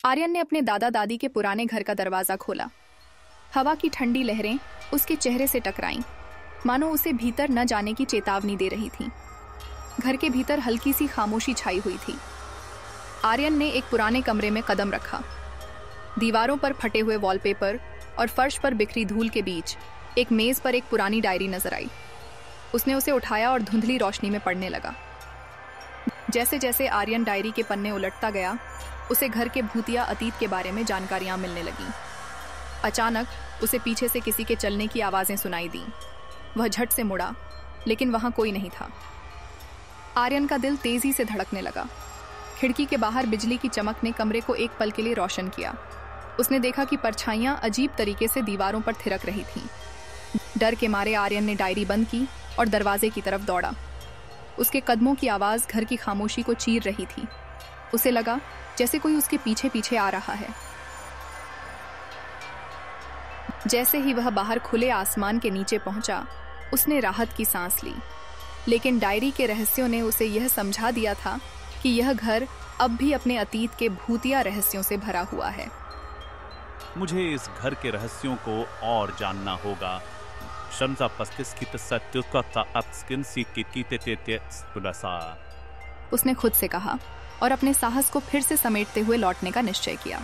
आर्यन ने अपने दादा दादी के पुराने घर का दरवाजा खोला। हवा की ठंडी लहरें उसके चेहरे से टकराईं, मानो उसे भीतर न जाने की चेतावनी दे रही थीं। घर के भीतर हल्की सी खामोशी छाई हुई थी। आर्यन ने एक पुराने कमरे में कदम रखा। दीवारों पर फटे हुए वॉलपेपर और फर्श पर बिखरी धूल के बीच एक मेज पर एक पुरानी डायरी नजर आई। उसने उसे उठाया और धुंधली रोशनी में पढ़ने लगा। जैसे जैसे आर्यन डायरी के पन्ने उलटता गया, उसे घर के भूतिया अतीत के बारे में जानकारियां मिलने लगीं। अचानक उसे पीछे से किसी के चलने की आवाजें सुनाई दीं। वह झट से मुड़ा, लेकिन वहां कोई नहीं था। आर्यन का दिल तेजी से धड़कने लगा। खिड़की के बाहर बिजली की चमक ने कमरे को एक पल के लिए रोशन किया। उसने देखा कि परछाइयां अजीब तरीके से दीवारों पर थिरक रही थीं। डर के मारे आर्यन ने डायरी बंद की और दरवाजे की तरफ दौड़ा। उसके कदमों की आवाज घर की खामोशी को चीर रही थी। उसे लगा जैसे कोई उसके पीछे पीछे आ रहा है। जैसे ही वह बाहर खुले आसमान के नीचे पहुंचा, उसने राहत की सांस ली। लेकिन डायरी के रहस्यों ने उसे यह समझा दिया था कि यह घर अब भी अपने अतीत के भूतिया रहस्यों से भरा हुआ है। मुझे इस घर के रहस्यों को और जानना होगा। उसने खुद से कहा और अपने साहस को फिर से समेटते हुए लौटने का निश्चय किया।